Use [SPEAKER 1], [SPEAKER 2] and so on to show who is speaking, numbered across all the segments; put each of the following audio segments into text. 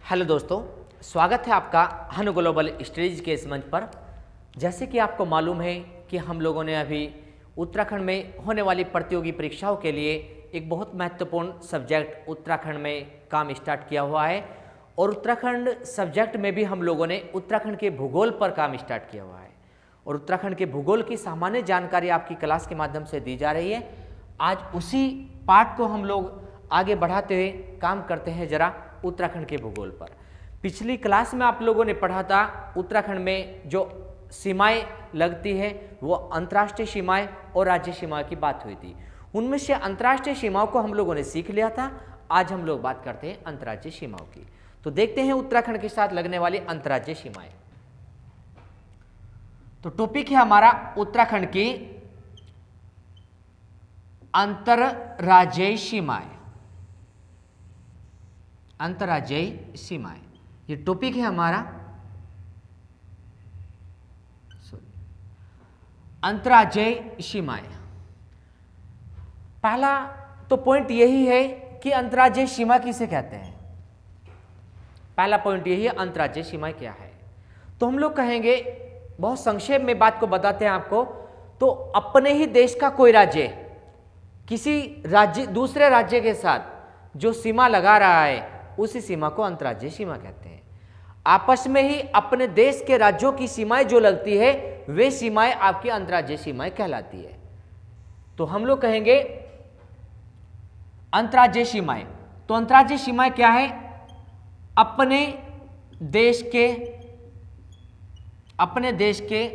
[SPEAKER 1] Hello दोस्तों, स्वागत है आपका हन ग्लोबल स्टडीज के इस मंच पर। जैसे कि आपको मालूम है कि हम लोगों ने अभी उत्तराखंड में होने वाली प्रतियोगी परीक्षाओं के लिए एक बहुत महत्वपूर्ण सब्जेक्ट उत्तराखंड में काम स्टार्ट किया हुआ है और उत्तराखंड सब्जेक्ट में भी हम लोगों ने उत्तराखंड के भूगोल पर काम स्टार्ट किया हुआ है और उत्तराखंड के भूगोल की सामान्य जानकारी आपकी क्लास के माध्यम से दी जा रही है। आज उसी पाठ को हम लोग आगे बढ़ाते हुए काम करते हैं जरा उत्तराखंड के भूगोल पर। पिछली क्लास में आप लोगों ने पढ़ा था उत्तराखंड में जो सीमाएं लगती है वो अंतर्राष्ट्रीय सीमाएं और राज्य सीमाओं की बात हुई थी। उनमें से अंतर्राष्ट्रीय सीमाओं को हम लोगों ने सीख लिया था। आज हम लोग बात करते हैं अंतर्राज्यीय सीमाओं की। तो देखते हैं उत्तराखंड के साथ लगने वाली अंतर्राज्यीय सीमाएं। तो टॉपिक है हमारा उत्तराखंड की अंतर्राज्यीय सीमाएं। अंतर्राज्यीय सीमाएं ये टॉपिक है हमारा। अंतर्राज्यीय सीमाएं, पहला तो पॉइंट यही है कि अंतर्राज्यीय सीमा किसे कहते हैं। पहला पॉइंट यही है अंतर्राज्यीय सीमा क्या है। तो हम लोग कहेंगे, बहुत संक्षेप में बात को बताते हैं आपको। तो अपने ही देश का कोई राज्य किसी राज्य दूसरे राज्य के साथ जो सीमा लगा रहा है उसी सीमा को अंतर्राज्यीय सीमा कहते हैं। आपस में ही अपने देश के राज्यों की सीमाएं जो लगती है वे सीमाएं आपकी अंतर्राज्यीय सीमाएं कहलाती है। तो हम लोग कहेंगे अंतर्राज्यीय सीमाएं। तो अंतर्राज्यीय सीमाएं क्या है? अपने देश के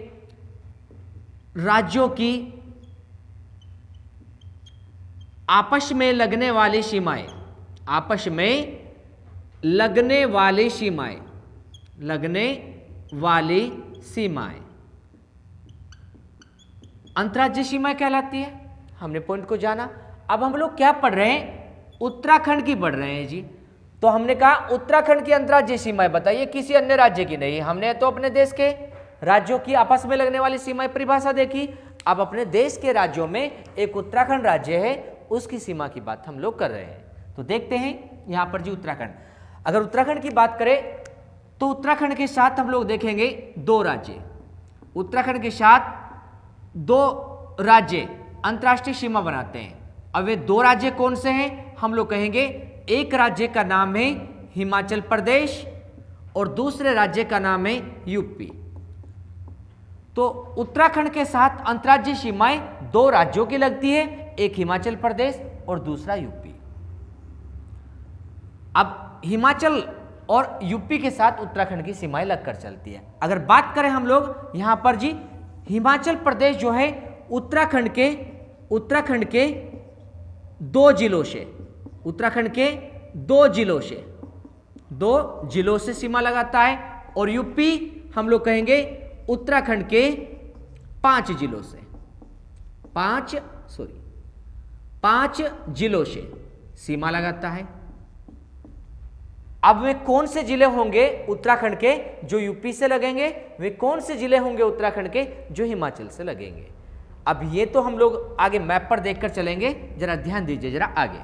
[SPEAKER 1] राज्यों की आपस में लगने वाली सीमाएं, आपस में लगने वाली सीमाएं अंतर्राज्यीय सीमाएं कहलाती है। हमने पॉइंट को जाना। अब हम लोग क्या पढ़ रहे हैं? उत्तराखंड की पढ़ रहे हैं जी। तो हमने कहा उत्तराखंड की अंतर्राज्यीय सीमाएं बताइए, किसी अन्य राज्य की नहीं। हमने तो अपने देश के राज्यों की आपस में लगने वाली सीमाएं परिभाषा देखी। अब अपने देश के राज्यों में एक उत्तराखंड राज्य है, उसकी सीमा की बात हम लोग कर रहे हैं। तो देखते हैं यहां पर जी उत्तराखंड। अगर उत्तराखंड की बात करें तो उत्तराखंड के साथ हम लोग देखेंगे दो राज्य। उत्तराखंड के साथ दो राज्य अंतर्राष्ट्रीय सीमा बनाते हैं। अब वे दो राज्य कौन से हैं? हम लोग कहेंगे एक राज्य का नाम है हिमाचल प्रदेश और दूसरे राज्य का नाम है यूपी। तो उत्तराखंड के साथ अंतर्राज्यीय सीमाएं दो राज्यों की लगती है, एक हिमाचल प्रदेश और दूसरा यूपी। अब हिमाचल और यूपी के साथ उत्तराखंड की सीमाएं लगकर चलती है। अगर बात करें हम लोग यहां पर जी, हिमाचल प्रदेश जो है उत्तराखंड के दो जिलों से, उत्तराखंड के दो जिलों से सीमा लगाता है और यूपी हम लोग कहेंगे उत्तराखंड के 5 जिलों से, 5 जिलों से सीमा लगाता है। अब वे कौन से जिले होंगे उत्तराखंड के जो यूपी से लगेंगे? वे कौन से जिले होंगे उत्तराखंड के जो हिमाचल से लगेंगे? अब ये तो हम लोग आगे मैप पर देखकर चलेंगे, जरा ध्यान दीजिए जरा आगे।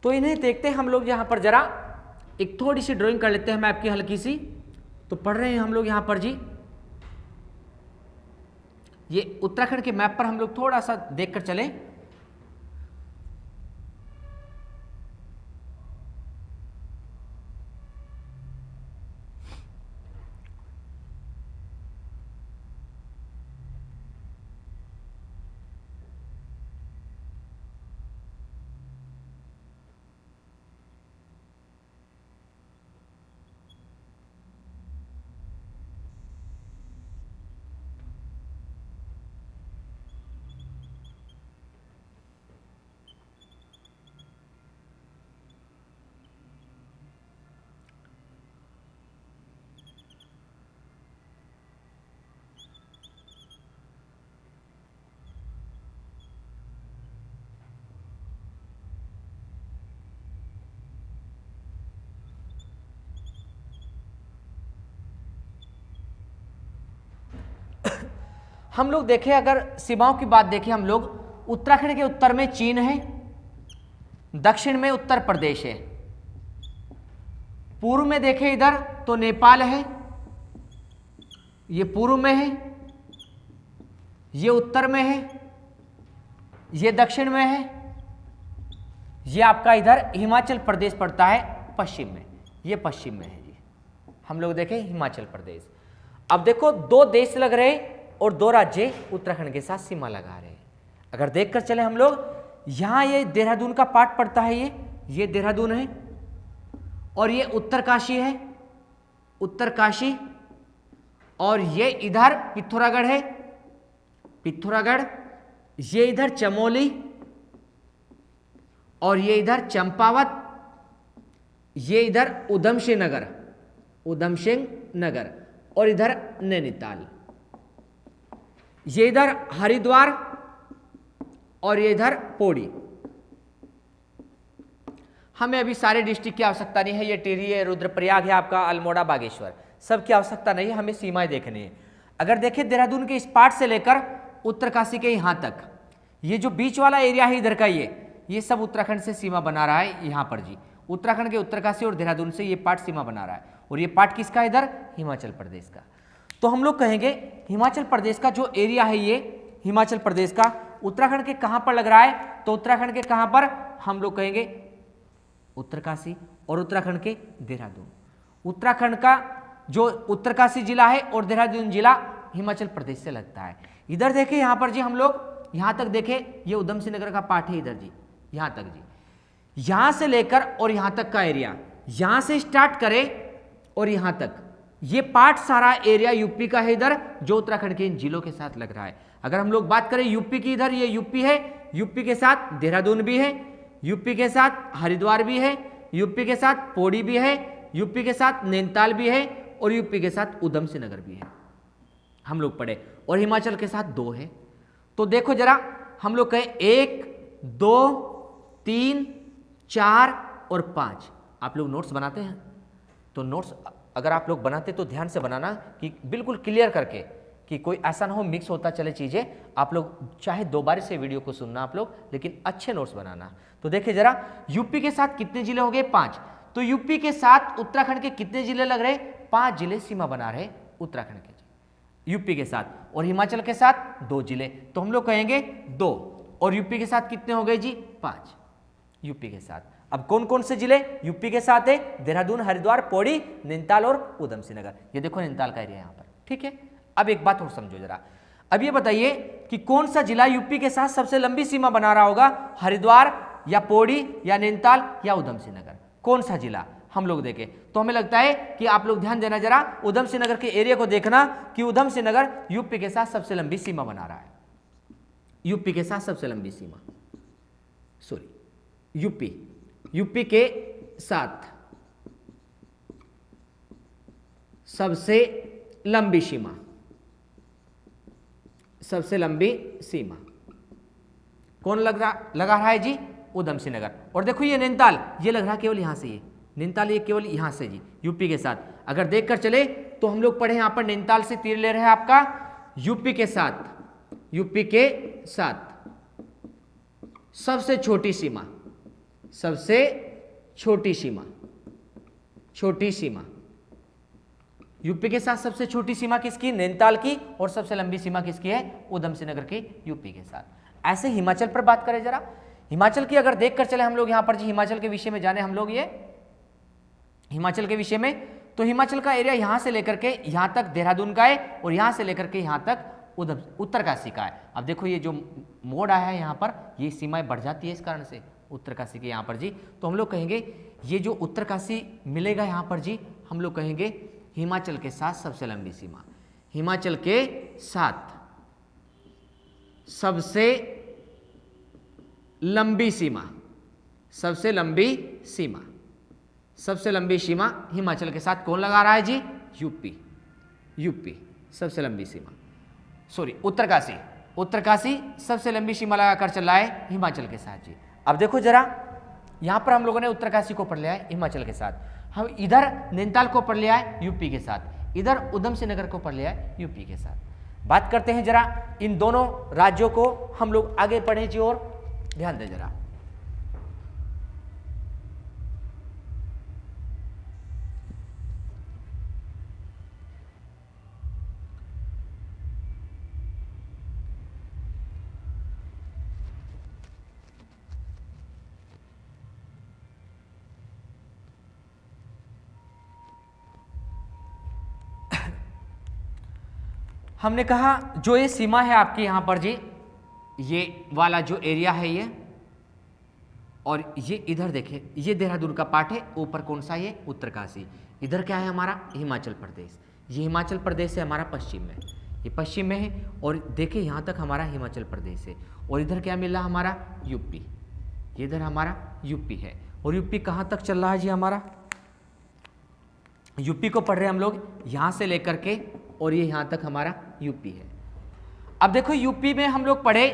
[SPEAKER 1] तो इन्हें देखते हैं हम लोग। यहां पर जरा एक थोड़ी सी ड्राइंग कर लेते हैं मैप की, हल्की सी। तो पढ़ रहे हैं हम लोग यहां पर जी, ये उत्तराखंड के मैप पर हम लोग थोड़ा सा देखकर चले। हम लोग देखें, अगर सीमाओं की बात देखें हम लोग, उत्तराखंड के उत्तर में चीन है, दक्षिण में उत्तर प्रदेश है, पूर्व में देखें इधर तो नेपाल है, ये पूर्व में है, ये उत्तर में है, ये दक्षिण में है, ये आपका इधर हिमाचल प्रदेश पड़ता है पश्चिम में, ये पश्चिम में है जी। हम लोग देखें हिमाचल प्रदेश। अब देखो दो देश लग रहे और दो राज्य उत्तराखंड के साथ सीमा लगा रहे हैं। अगर देखकर चले हम लोग, यहां ये देहरादून का पार्ट पड़ता है, ये देहरादून है, और ये उत्तरकाशी है, उत्तरकाशी, और ये इधर पिथौरागढ़ है, पिथौरागढ़, ये इधर चमोली, और ये इधर चंपावत, ये इधर उधमसिंह नगर, उधमसिंह नगर, और इधर नैनीताल, ये इधर हरिद्वार, और ये इधर पौड़ी। हमें अभी सारे डिस्ट्रिक्ट की आवश्यकता नहीं है, ये टिहरी है, रुद्रप्रयाग है, आपका अल्मोड़ा, बागेश्वर, सब की आवश्यकता नहीं है, हमें सीमाएं देखनी है। अगर देखें देहरादून के इस पार्ट से लेकर उत्तरकाशी के यहाँ तक, ये जो बीच वाला एरिया है इधर का, ये सब उत्तराखंड से सीमा बना रहा है यहाँ पर जी। उत्तराखंड के उत्तरकाशी और देहरादून से ये पार्ट सीमा बना रहा है, और ये पार्ट किसका इधर, हिमाचल प्रदेश का। तो हम लोग कहेंगे हिमाचल प्रदेश का जो एरिया है, ये हिमाचल प्रदेश का उत्तराखंड के कहाँ पर लग रहा है, तो उत्तराखंड के कहाँ पर, हम लोग कहेंगे उत्तरकाशी, और उत्तराखंड के देहरादून। उत्तराखंड का जो उत्तरकाशी जिला है और देहरादून जिला हिमाचल प्रदेश से लगता है। इधर देखें यहाँ पर जी, हम लोग यहाँ तक देखें, ये उधमसिंह नगर का पार्ट है इधर जी, यहाँ तक जी, यहाँ से लेकर और यहाँ तक का एरिया, यहाँ से स्टार्ट करें और यहाँ तक, ये पार्ट सारा एरिया यूपी का है इधर, जो उत्तराखंड के इन जिलों के साथ लग रहा है। अगर हम लोग बात करें यूपी की, इधर ये यूपी है, यूपी के साथ देहरादून भी है, यूपी के साथ हरिद्वार भी है, यूपी के साथ पौड़ी भी है, यूपी के साथ नैनीताल भी है, और यूपी के साथ उधमसिंह नगर भी है, हम लोग पढ़े, और हिमाचल के साथ 2 है। तो देखो जरा, हम लोग कहें 1 2 3 4 और 5। आप लोग नोट्स बनाते हैं, तो नोट्स अगर आप लोग बनाते तो ध्यान से बनाना, कि बिल्कुल क्लियर करके, कि कोई ऐसा ना हो मिक्स होता चले चीज़ें। आप लोग चाहे 2 बार से वीडियो को सुनना आप लोग, लेकिन अच्छे नोट्स बनाना। तो देखिए जरा, यूपी के साथ कितने जिले हो गए, 5। तो यूपी के साथ उत्तराखंड के कितने जिले लग रहे, 5 जिले सीमा बना रहे उत्तराखंड के, यूपी के साथ, और हिमाचल के साथ 2 जिले। तो हम लोग कहेंगे 2, और यूपी के साथ कितने हो गए जी, 5 यूपी के साथ। अब कौन कौन से जिले यूपी के साथ है, देहरादून, हरिद्वार, पौड़ी, नैनीताल और उधमसिंह नगर। ये देखो नैनीताल का एरिया यहाँ पर, ठीक है। अब एक बात और समझो जरा, अब ये बताइए कि कौन सा जिला यूपी के साथ सबसे लंबी सीमा बना रहा होगा, हरिद्वार या पौड़ी या नैनीताल या उधमसिंह नगर, कौन सा जिला हम लोग देखें। तो हमें लगता है कि आप लोग ध्यान देना जरा, उधमसिंह नगर के एरिया को देखना, कि उधमसिंह नगर यूपी के साथ सबसे लंबी सीमा बना रहा है, यूपी के साथ सबसे लंबी सीमा, सॉरी यूपी के साथ सबसे लंबी सीमा, सबसे लंबी सीमा कौन लगा रहा है जी, उधमसिंह नगर। और देखो ये नैनीताल, ये लग रहा केवल यहां से, ये नैनीताल ये केवल यहां से जी, यूपी के साथ। अगर देखकर चले तो हम लोग पढ़े यहां पर नैनीताल से तीर ले रहे हैं आपका यूपी के साथ, यूपी के साथ सबसे छोटी सीमा, सबसे छोटी सीमा, छोटी सीमा, यूपी के साथ सबसे छोटी सीमा किसकी, नैनीताल की, और सबसे लंबी सीमा किसकी है, उधमसिंह नगर की, यूपी के साथ। ऐसे हिमाचल पर बात करें जरा, हिमाचल की अगर देखकर चले हम लोग यहां पर जी, हिमाचल के विषय में जाने हम लोग, ये हिमाचल के विषय में, तो हिमाचल का एरिया यहां से लेकर के यहां तक देहरादून का है, और यहां से लेकर के यहां तक उत्तरकाशी का है। अब देखो ये जो मोड़ आया है यहाँ पर, ये सीमाएं बढ़ जाती है इस कारण से उत्तरकाशी के यहाँ पर जी। तो हम लोग कहेंगे ये जो उत्तरकाशी मिलेगा यहाँ पर जी, हम लोग कहेंगे हिमाचल के साथ सबसे लंबी सीमा, हिमाचल के साथ सबसे लंबी सीमा, सबसे लंबी सीमा, सबसे लंबी सीमा हिमाचल के साथ कौन लगा रहा है जी, यूपी सबसे लंबी सीमा, सॉरी उत्तरकाशी, उत्तरकाशी सबसे लंबी सीमा लगाकर चल रहा है हिमाचल के साथ जी। अब देखो जरा, यहां पर हम लोगों ने उत्तरकाशी को पढ़ लिया है हिमाचल के साथ, हम इधर नैनीताल को पढ़ लिया है यूपी के साथ, इधर उधमसिंह नगर को पढ़ लिया है यूपी के साथ। बात करते हैं जरा इन दोनों राज्यों को, हम लोग आगे बढ़े जी और ध्यान दें जरा। हमने कहा जो ये सीमा है आपकी यहां पर जी, ये वाला जो एरिया है ये, और ये इधर देखें, ये देहरादून का पार्ट है, ऊपर कौन सा ये उत्तरकाशी, इधर क्या है हमारा हिमाचल प्रदेश, ये हिमाचल प्रदेश है हमारा पश्चिम में, ये पश्चिम में है, और देखिए यहाँ तक हमारा हिमाचल प्रदेश है, और इधर क्या मिल रहा हमारा यूपी, ये इधर हमारा यूपी है, और यूपी कहाँ तक चल रहा है जी हमारा, यूपी को पढ़ रहे हैं हम लोग यहाँ से लेकर के, और ये यहाँ तक हमारा यूपी है। अब देखो यूपी में हम लोग पढ़े,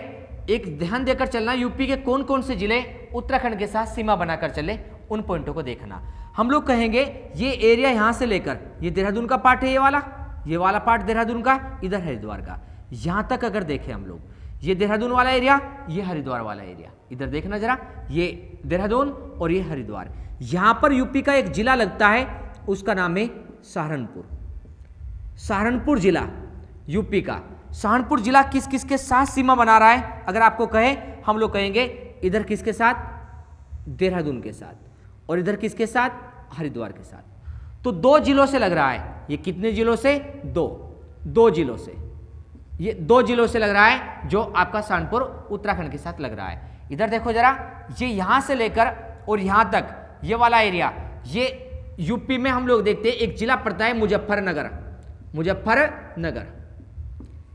[SPEAKER 1] एक ध्यान देकर चलना, यूपी के कौन कौन से जिले उत्तराखंड के साथ सीमा बनाकर चले, उन पॉइंटों को देखना। हम लोग कहेंगे ये एरिया यहाँ से लेकर, ये देहरादून का पार्ट है, ये वाला पार्ट देहरादून का, इधर हरिद्वार का, यहाँ तक अगर देखें हम लोग, ये देहरादून वाला एरिया, ये हरिद्वार वाला एरिया, इधर देखना जरा, ये देहरादून और ये हरिद्वार। यहाँ पर यूपी का एक जिला लगता है, उसका नाम है सहारनपुर। सहारनपुर जिला यूपी का, सहारनपुर जिला किस किस के साथ सीमा बना रहा है, अगर आपको कहे, हम लोग कहेंगे इधर किसके साथ, देहरादून के साथ, और इधर किसके साथ, हरिद्वार के साथ। तो 2 जिलों से लग रहा है, ये कितने जिलों से, 2 जिलों से, ये 2 जिलों से लग रहा है, जो आपका सहारनपुर उत्तराखंड के साथ लग रहा है। इधर देखो जरा, ये यहां से लेकर और यहां तक ये वाला एरिया, ये यूपी में हम लोग देखते हैं एक जिला पड़ता है मुजफ्फरनगर, मुजफ्फरनगर,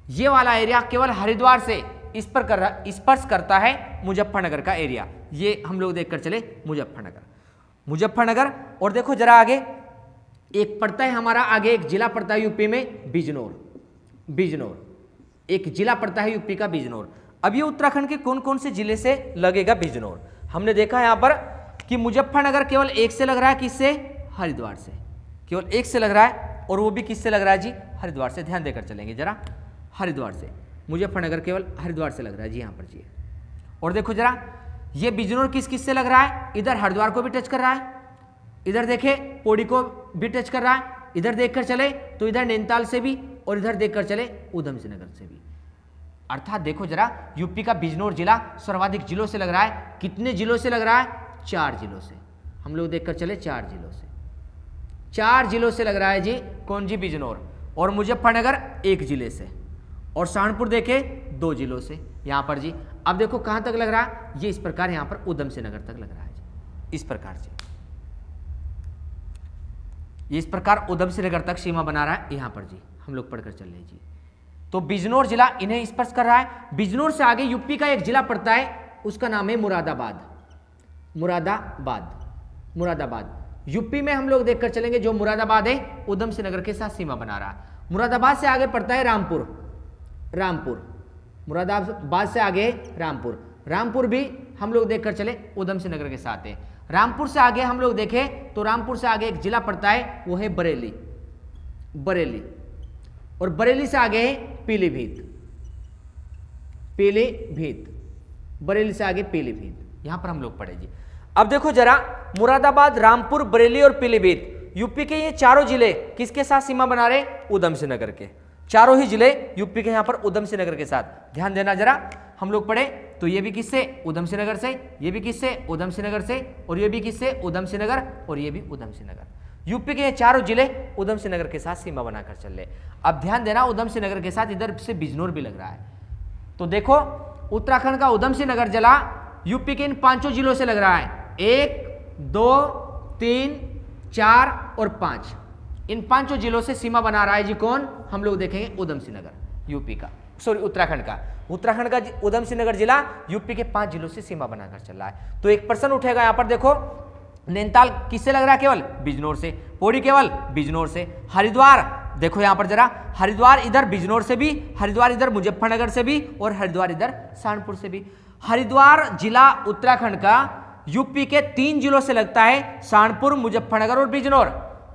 [SPEAKER 1] ये वाला एरिया केवल हरिद्वार से स्पर्श करता है मुजफ्फरनगर का एरिया, ये हम लोग देखकर चले मुजफ्फरनगर। और देखो जरा आगे एक पड़ता है हमारा, आगे एक जिला पड़ता है यूपी में बिजनौर, एक जिला पड़ता है यूपी का बिजनौर। अब ये उत्तराखंड के कौन कौन से जिले से लगेगा बिजनौर, हमने देखा यहाँ पर कि मुजफ्फरनगर केवल एक से लग रहा है, किससे, हरिद्वार से, केवल एक से लग रहा है, और वो भी किससे लग रहा है जी, हरिद्वार से। ध्यान देकर चलेंगे जरा, हरिद्वार से, मुजफ्फरनगर केवल हरिद्वार से लग रहा है जी यहाँ पर जी। और देखो जरा ये बिजनौर किस किस से लग रहा है, इधर हरिद्वार को भी टच कर रहा है, इधर देखे पौड़ी को भी टच कर रहा है, इधर देखकर चले तो इधर नैनीताल से भी, और इधर देखकर चले ऊधम सिंह नगर से भी। अर्थात देखो जरा यूपी का बिजनौर जिला सर्वाधिक जिलों से लग रहा है, कितने जिलों से लग रहा है, 4 जिलों से, हम लोग देखकर चले 4 जिलों से, 4 जिलों से लग रहा है जी, कौन जी, बिजनौर। और मुजफ्फरनगर 1 जिले से, और सहारनपुर देखे 2 जिलों से यहाँ पर जी। अब देखो कहाँ तक लग रहा है, ये इस प्रकार यहाँ पर ऊधम सिंह नगर तक लग रहा है जी, इस प्रकार से, ये इस प्रकार ऊधम सिंह नगर तक सीमा बना रहा है यहाँ पर जी, हम लोग पढ़कर चल रहे जी। तो बिजनौर जिला इन्हें स्पर्श कर रहा है। बिजनौर से आगे यूपी का एक जिला पड़ता है, उसका नाम है मुरादाबाद। यूपी में हम लोग देखकर चलेंगे जो मुरादाबाद है, ऊधम सिंह नगर के साथ सीमा बना रहा है। मुरादाबाद से आगे पड़ता है रामपुर, मुरादाबाद से आगे रामपुर भी हम लोग देखकर चले ऊधम सिंह नगर के साथ है। रामपुर से आगे हम लोग देखें तो रामपुर से आगे एक जिला पड़ता है, वो है बरेली, और बरेली से आगे है पीलीभीत, बरेली से आगे पीलीभीत, यहां पर हम लोग पढ़े जी। अब देखो जरा मुरादाबाद, रामपुर, बरेली और पीलीभीत, यूपी के ये चारों जिले किसके साथ सीमा बना रहे, ऊधम सिंह नगर के, चारों ही जिले यूपी के यहाँ पर ऊधम सिंह नगर के साथ। ध्यान देना जरा, हम लोग पढ़े तो ये भी किससे, ऊधम सिंह नगर से, ये भी किससे, ऊधम सिंह नगर से, और ये भी किससे, ऊधम सिंह नगर, और ये भी ऊधम सिंह नगर। यूपी के ये चारों जिले ऊधम सिंह नगर के साथ सीमा बनाकर चल रहे। अब ध्यान देना, ऊधम सिंह नगर के साथ इधर से बिजनौर भी लग रहा है। तो देखो उत्तराखंड का ऊधम सिंह नगर जिला यूपी के इन 5 जिलों से लग रहा है, 1, 2, 3, 4 और 5, इन 5 जिलों से सीमा बना रहा है जी, कौन, हम लोग देखेंगे ऊधम सिंह नगर, यूपी का, सॉरी उत्तराखंड का ऊधम सिंह नगर जिला यूपी के 5 जिलों से सीमा बनाकर चल रहा है। तो एक प्रश्न उठेगा यहाँ पर, देखो नैनीताल किससे लग रहा है, केवल बिजनौर से, पौड़ी केवल बिजनौर से, हरिद्वार देखो यहाँ पर जरा, हरिद्वार इधर बिजनौर से भी, हरिद्वार इधर मुजफ्फरनगर से भी, और हरिद्वार इधर सहारनपुर से भी। हरिद्वार जिला उत्तराखंड का यूपी के 3 जिलों से लगता है, सहारनपुर, मुजफ्फरनगर और बिजनौर।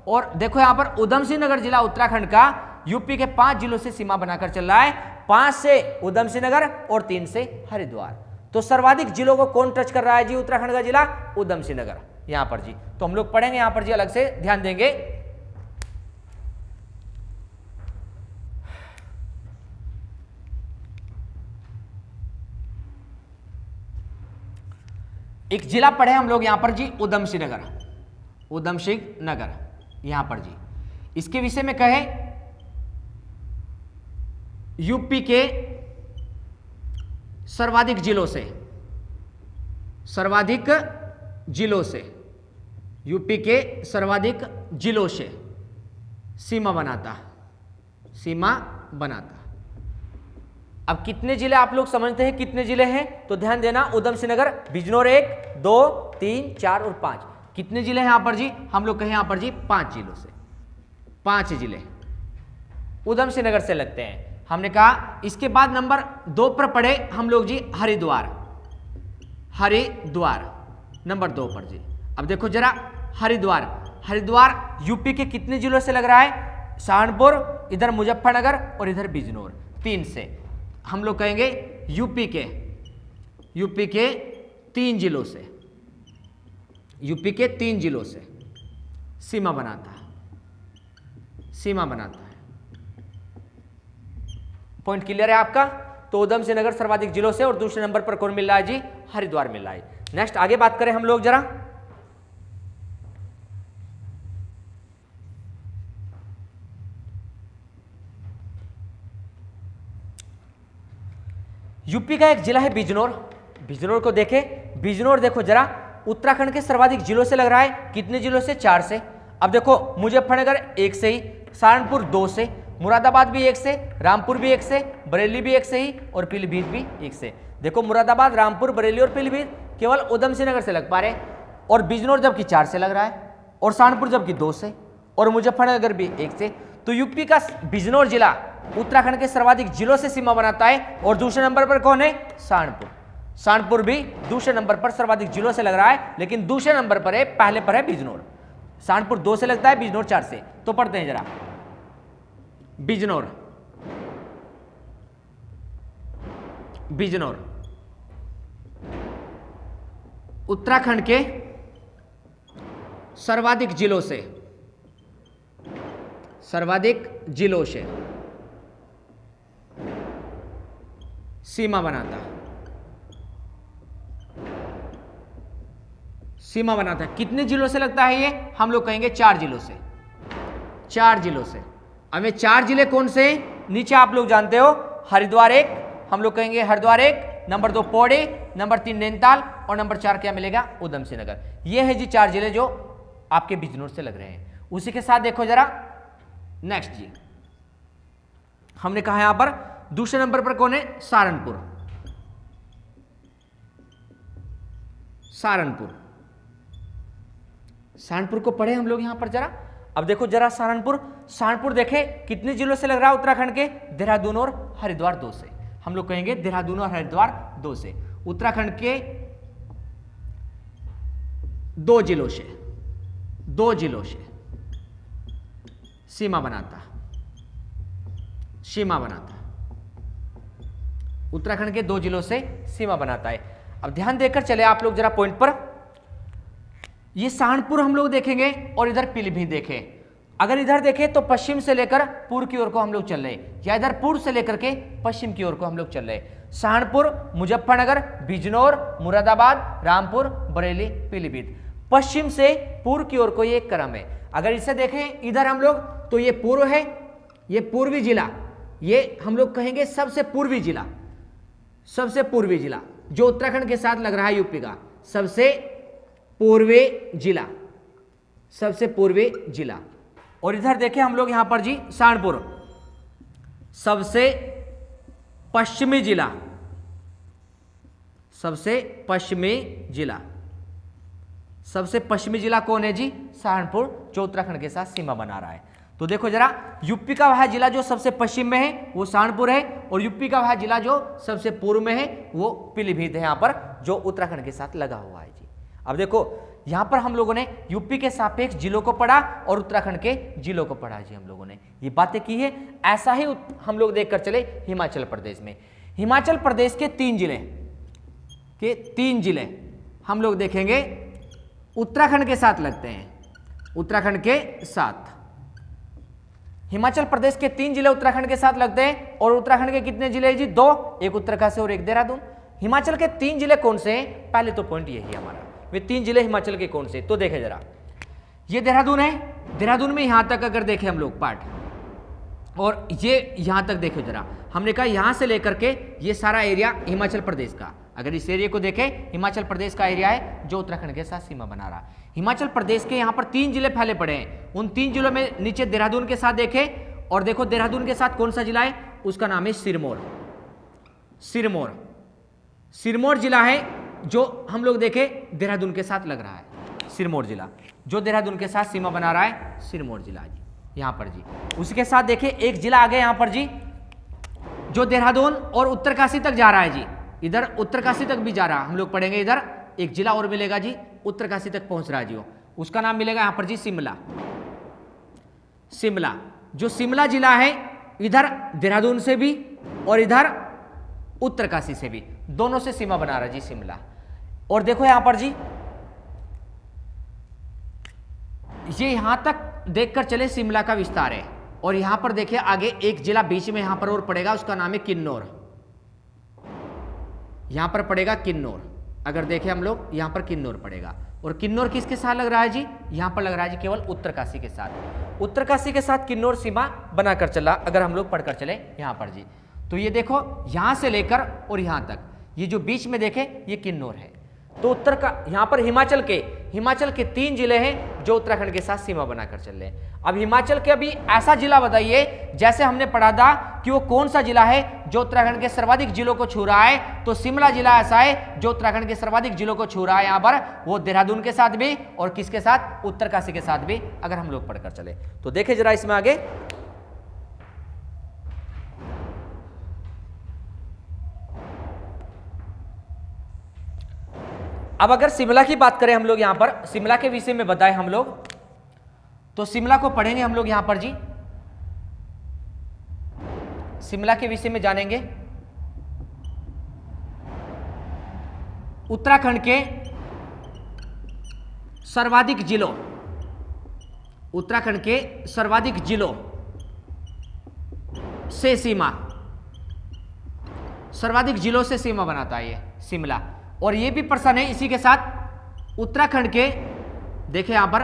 [SPEAKER 1] और देखो यहाँ पर ऊधम सिंह नगर जिला उत्तराखंड का यूपी के 5 जिलों से सीमा बनाकर चल रहा है, 5 से उधम सिंह नगर और 3 से हरिद्वार। तो सर्वाधिक जिलों को कौन टच कर रहा है जी? उत्तराखंड का जिला उधम सिंह नगर यहां पर जी। तो हम लोग पढ़ेंगे यहां पर जी, अलग से ध्यान देंगे। एक जिला पढ़े हम लोग यहां पर जी, उधम सिंह नगर, उधम सिंह नगर यहां पर जी। इसके विषय में कहे यूपी के सर्वाधिक जिलों से, सर्वाधिक जिलों से, यूपी के सर्वाधिक जिलों से सीमा बनाता, सीमा बनाता। अब कितने जिले आप लोग समझते हैं कितने जिले हैं? तो ध्यान देना, उधम सिंह नगर, बिजनौर 1, 2, 3, 4 और 5। कितने जिले हैं यहां पर जी? हम लोग कहें यहां पर जी 5 जिलों से, 5 जिले उधम सिंह नगर से लगते हैं। हमने कहा इसके बाद नंबर 2 पर पढ़े हम लोग जी हरिद्वार, हरिद्वार नंबर 2 पर जी। अब देखो जरा हरिद्वार, हरिद्वार यूपी के कितने जिलों से लग रहा है? सहारनपुर, इधर मुजफ्फरनगर और इधर बिजनौर, 3 से। हम लोग कहेंगे यूपी के 3 जिलों से, यूपी के 3 जिलों से सीमा बनाता है, सीमा बनाता है। पॉइंट क्लियर है आपका? तो उधम सिंह नगर सर्वाधिक जिलों से, और दूसरे नंबर पर कौन मिल रहा है जी? हरिद्वार मिल रहा है। नेक्स्ट आगे बात करें हम लोग जरा, यूपी का एक जिला है बिजनौर। बिजनौर को देखें, बिजनौर देखो जरा उत्तराखंड के सर्वाधिक जिलों से लग रहा है। कितने जिलों से? 4 से। अब देखो मुजफ्फरनगर 1 से ही, सहारनपुर 2 से, मुरादाबाद भी 1 से, रामपुर भी 1 से, बरेली भी 1 से ही, और पीलीभीत भी 1 से। देखो मुरादाबाद, रामपुर, बरेली और पीलीभीत केवल उधम सिंह नगर से लग पा रहे हैं, और बिजनौर जबकि 4 से लग रहा है, और सहारनपुर जबकि 2 से, और मुजफ्फरनगर भी 1 से। तो यूपी का बिजनौर जिला उत्तराखंड के सर्वाधिक जिलों से सीमा बनाता है, और दूसरे नंबर पर कौन है? सहारनपुर। सहारनपुर भी दूसरे नंबर पर सर्वाधिक जिलों से लग रहा है, लेकिन दूसरे नंबर पर है, पहले पर है बिजनौर। सहारनपुर 2 से लगता है, बिजनौर 4 से। तो पढ़ते हैं जरा बिजनौर, बिजनौर उत्तराखंड के सर्वाधिक जिलों से, सर्वाधिक जिलों से सीमा बनाता, सीमा बनाता है। कितने जिलों से लगता है ये? हम लोग कहेंगे 4 जिलों से, 4 जिलों से। अब ये 4 जिले कौन से? नीचे आप लोग जानते हो, हरिद्वार 1, हम लोग कहेंगे हरिद्वार 1, नंबर 2 पौड़ी, नंबर 3 नैनीताल, और नंबर 4 क्या मिलेगा? उधम सिंह नगर। ये है जी 4 जिले जो आपके बिजनौर से लग रहे हैं। उसी के साथ देखो जरा नेक्स्ट जी, हमने कहा यहां पर दूसरे नंबर पर कौन है? सहारनपुर, सहारनपुर, सहारनपुर को पढ़े हम लोग यहां पर जरा। अब देखो जरा सहारनपुर, सहारनपुर देखे कितने जिलों से लग रहा है उत्तराखंड के? देहरादून और हरिद्वार 2 से। हम लोग कहेंगे देहरादून और हरिद्वार 2 से। उत्तराखंड के 2 जिलों से, 2 जिलों से सीमा बनाता, सीमा बनाता, उत्तराखंड के 2 जिलों से सीमा बनाता है। अब ध्यान देकर चले आप लोग जरा पॉइंट पर। ये सहारनपुर हम लोग देखेंगे, और इधर पीलीभीत देखें। अगर इधर देखें तो पश्चिम से लेकर पूर्व की ओर को हम लोग चल रहे हैं, या इधर पूर्व से लेकर के पश्चिम की ओर को हम लोग चल रहे हैं। सहारनपुर, मुजफ्फरनगर, बिजनौर, मुरादाबाद, रामपुर, बरेली, पीलीभीत, पश्चिम से पूर्व की ओर को ये एक क्रम है। अगर इसे देखें इधर हम लोग, तो ये पूर्व है, ये पूर्वी जिला, ये हम लोग कहेंगे सबसे पूर्वी जिला, सबसे पूर्वी जिला जो उत्तराखंड के साथ लग रहा है यूपी का, सबसे पूर्वी जिला, सबसे पूर्वी जिला। और इधर देखें हम लोग यहां पर जी सहारनपुर, सबसे पश्चिमी जिला, सबसे पश्चिमी जिला, सबसे पश्चिमी जिला कौन है जी? सहारनपुर, जो उत्तराखंड के साथ सीमा बना रहा है। तो देखो जरा, यूपी का वह जिला जो सबसे पश्चिम में है वो सहारनपुर है, और यूपी का वह जिला जो सबसे पूर्व में है वो पीलीभीत है, यहां पर जो उत्तराखंड के साथ लगा हुआ है जी। अब देखो यहां पर हम लोगों ने यूपी के सापेक्ष जिलों को पढ़ा और उत्तराखंड के जिलों को पढ़ा जी। हम लोगों ने ये बातें की है। ऐसा ही हम लोग देखकर चले हिमाचल प्रदेश में। हिमाचल प्रदेश के 3 जिले हम लोग देखेंगे उत्तराखंड के साथ लगते हैं, उत्तराखंड के साथ। हिमाचल प्रदेश के 3 जिले उत्तराखंड के साथ लगते हैं और उत्तराखंड के कितने जिले जी? 2, एक उत्तरकाशी और एक देहरादून। हिमाचल के 3 जिले कौन से हैं? पहले तो पॉइंट यही है हमारा, वे 3 जिले हिमाचल के कौन से? तो देखें जरा, ये देहरादून है, देहरादून में यहां तक अगर देखें हम लोग पार्ट, और ये यहां तक देखो जरा, हमने कहा यहां से लेकर के ये सारा एरिया हिमाचल प्रदेश का, अगर इस एरिया को देखें हिमाचल प्रदेश का एरिया है जो उत्तराखंड के साथ सीमा बना रहा। हिमाचल प्रदेश के यहाँ पर 3 जिले फैले पड़े हैं, उन 3 जिलों में नीचे देहरादून के साथ देखें, और देखो देहरादून के साथ कौन सा जिला है? उसका नाम है सिरमौर। सिरमौर जिला है जो हम लोग देखें देहरादून के साथ लग रहा है। सिरमौर जिला जो देहरादून के साथ सीमा बना रहा है, सिरमौर जिला जी यहाँ पर जी। उसके साथ देखिए एक जिला आ गया यहाँ पर जी, जो देहरादून और उत्तरकाशी तक जा रहा है जी, इधर उत्तरकाशी तक भी जा रहा है। हम लोग पढ़ेंगे इधर एक जिला और मिलेगा जी, उत्तरकाशी तक पहुंच रहा है जी, उसका नाम मिलेगा यहाँ पर जी शिमला। जो शिमला जिला है, इधर देहरादून से भी और इधर उत्तरकाशी से भी, दोनों से सीमा बना रहा है जी शिमला। और देखो यहां पर जी, ये यहां तक देखकर चले शिमला का विस्तार है, और यहां पर देखिए आगे एक जिला बीच में यहां पर और पड़ेगा, उसका नाम है किन्नौर। यहां पर पड़ेगा किन्नौर, अगर देखें हम लोग यहां पर किन्नौर पड़ेगा, और किन्नौर किसके साथ लग रहा है जी? यहां पर लग रहा है जी केवल उत्तरकाशी के साथ। उत्तरकाशी के साथ किन्नौर सीमा बनाकर चला, अगर हम लोग पढ़कर चले यहां पर जी। तो ये देखो यहां से लेकर और यहां तक, ये जो बीच में देखे ये किन्नौर है। तो यहां पर हिमाचल के 3 जिले हैं जो उत्तराखंड के साथ सीमा बनाकर चल रहे हैं। अब हिमाचल के अभी ऐसा जिला बताइए, जैसे हमने पढ़ा था कि वो कौन सा जिला है जो उत्तराखंड के सर्वाधिक जिलों को छू रहा है, तो शिमला जिला ऐसा है जो उत्तराखंड के सर्वाधिक जिलों को छू रहा है। यहां पर वो देहरादून के साथ भी और किसके साथ? उत्तरकाशी के साथ भी, अगर हम लोग पढ़कर चले तो देखे जरा इसमें आगे। अब अगर शिमला की बात करें हम लोग, यहां पर शिमला के विषय में बताएं हम लोग, तो शिमला को पढ़ेंगे हम लोग यहां पर जी, शिमला के विषय में जानेंगे। उत्तराखंड के सर्वाधिक जिलों, उत्तराखंड के सर्वाधिक जिलों से सीमा, सर्वाधिक जिलों से सीमा बनाता है ये शिमला। और ये भी प्रश्न है इसी के साथ, उत्तराखंड के देखें यहां पर,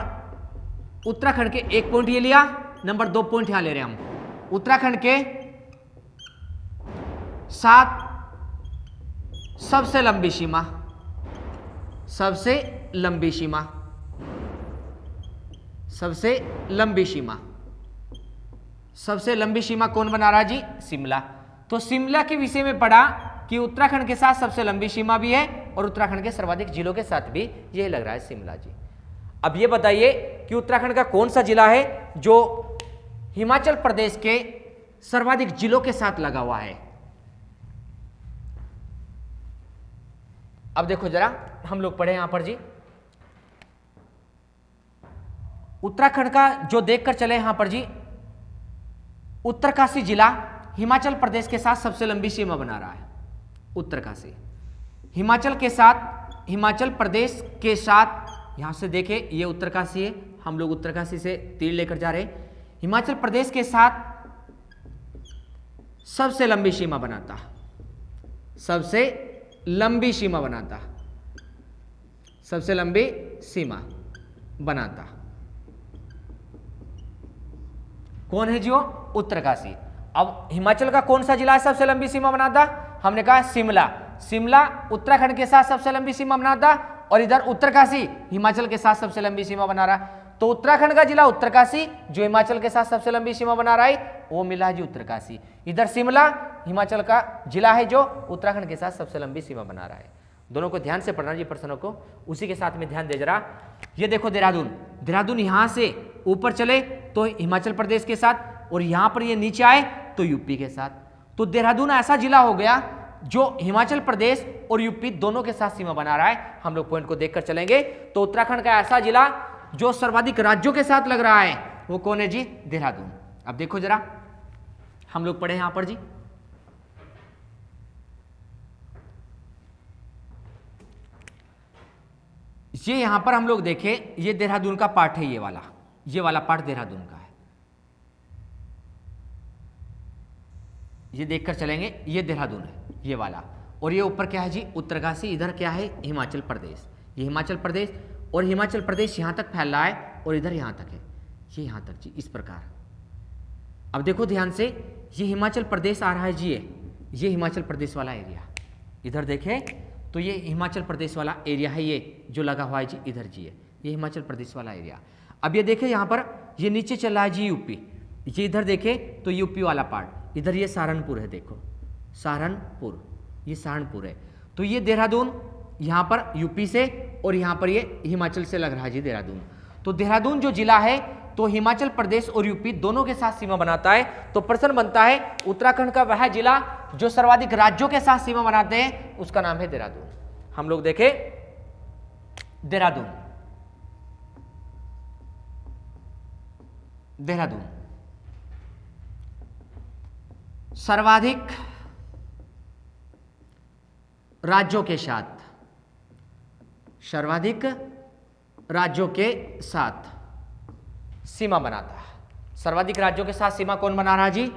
[SPEAKER 1] उत्तराखंड के 1 पॉइंट ये लिया, नंबर 2 पॉइंट यहां ले रहे हैं हम। उत्तराखंड के 7 सबसे लंबी सीमा, सबसे लंबी सीमा, सबसे लंबी सीमा, सबसे लंबी सीमा कौन बना रहा है जी? शिमला। तो शिमला के विषय में पढ़ा कि उत्तराखंड के साथ सबसे लंबी सीमा भी है और उत्तराखंड के सर्वाधिक जिलों के साथ भी यही लग रहा है शिमला जी। अब ये बताइए कि उत्तराखंड का कौन सा जिला है जो हिमाचल प्रदेश के सर्वाधिक जिलों के साथ लगा हुआ है? अब देखो जरा, हम लोग पढ़े यहां पर जी, उत्तराखंड का जो देखकर चले यहां पर जी, उत्तरकाशी जिला हिमाचल प्रदेश के साथ सबसे लंबी सीमा बना रहा है। उत्तरकाशी हिमाचल के साथ, हिमाचल प्रदेश के साथ, यहां से देखें ये उत्तरकाशी है, हम लोग उत्तरकाशी से तीर लेकर जा रहे हैं, हिमाचल प्रदेश के साथ सबसे लंबी सीमा बनाता, सबसे लंबी सीमा बनाता, सबसे लंबी सीमा बनाता कौन है जी? वो उत्तरकाशी। अब हिमाचल का कौन सा जिला है सबसे लंबी सीमा बनाता? हमने कहा शिमला। शिमला उत्तराखंड के साथ सबसे लंबी सीमा बनाता, और इधर उत्तरकाशी हिमाचल के साथ सबसे लंबी सीमा बना रहा। तो उत्तराखंड का जिला उत्तरकाशी जो हिमाचल के साथ सबसे लंबी सीमा बना रहा है, वो मिला है जी उत्तरकाशी। इधर शिमला हिमाचल का जिला है जो उत्तराखंड के साथ सबसे लंबी सीमा बना रहा है। दोनों को ध्यान से पढ़ना जी प्रश्नों को, उसी के साथ में ध्यान दे जरा। ये देखो देहरादून, देहरादून यहां से ऊपर चले तो हिमाचल प्रदेश के साथ, और यहां पर ये नीचे आए तो यूपी के साथ। तो देहरादून ऐसा जिला हो गया जो हिमाचल प्रदेश और यूपी दोनों के साथ सीमा बना रहा है, हम लोग पॉइंट को देखकर चलेंगे। तो उत्तराखंड का ऐसा जिला जो सर्वाधिक राज्यों के साथ लग रहा है वो कौन है जी? देहरादून। अब देखो जरा, हम लोग पढ़े यहां पर जी, ये यहां पर हम लोग देखें, ये देहरादून का पार्ट है, ये वाला पार्ट देहरादून का है, ये देखकर चलेंगे, ये देहरादून है ये वाला। और ये ऊपर क्या है जी? उत्तरकाशी। इधर क्या है? हिमाचल प्रदेश। ये हिमाचल प्रदेश, और हिमाचल प्रदेश यहां तक फैल रहा है और इधर यहां तक है, ये यहां तक जी, इस प्रकार। अब देखो ध्यान से, ये हिमाचल प्रदेश आ रहा है जी, ये हिमाचल प्रदेश वाला एरिया, इधर देखें तो ये हिमाचल प्रदेश वाला एरिया है, ये जो लगा हुआ है जी, इधर जी है, ये हिमाचल प्रदेश वाला एरिया। अब ये देखें यहाँ पर, ये नीचे चल रहा है जी यूपी, ये इधर देखें तो यूपी वाला पार्ट, इधर ये सहारनपुर है, देखो सहारनपुर, ये सहारनपुर है। तो ये देहरादून यहाँ पर यूपी से, और यहाँ पर ये हिमाचल से लग रहा है जी देहरादून। तो देहरादून जो जिला है तो हिमाचल प्रदेश और यूपी दोनों के साथ सीमा बनाता है। तो प्रश्न बनता है उत्तराखंड का वह जिला जो सर्वाधिक राज्यों के साथ सीमा बनाते हैं, उसका नाम है देहरादून। हम लोग देखें देहरादून, देहरादून सर्वाधिक राज्यों के साथ, सर्वाधिक राज्यों के साथ सीमा बनाता है। सर्वाधिक राज्यों के साथ सीमा कौन बना रहा जी?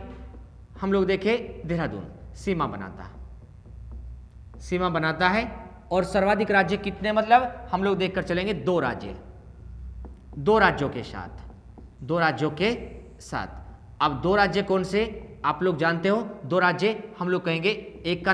[SPEAKER 1] हम लोग देखें देहरादून सीमा बनाता है, सीमा बनाता है। और सर्वाधिक राज्य कितने, मतलब हम लोग देखकर चलेंगे 2 राज्य, 2 राज्यों के साथ, 2 राज्यों के साथ। अब 2 राज्य कौन से आप लोग जानते हो? 2 राज्य हम लोग कहेंगे, एक का नाम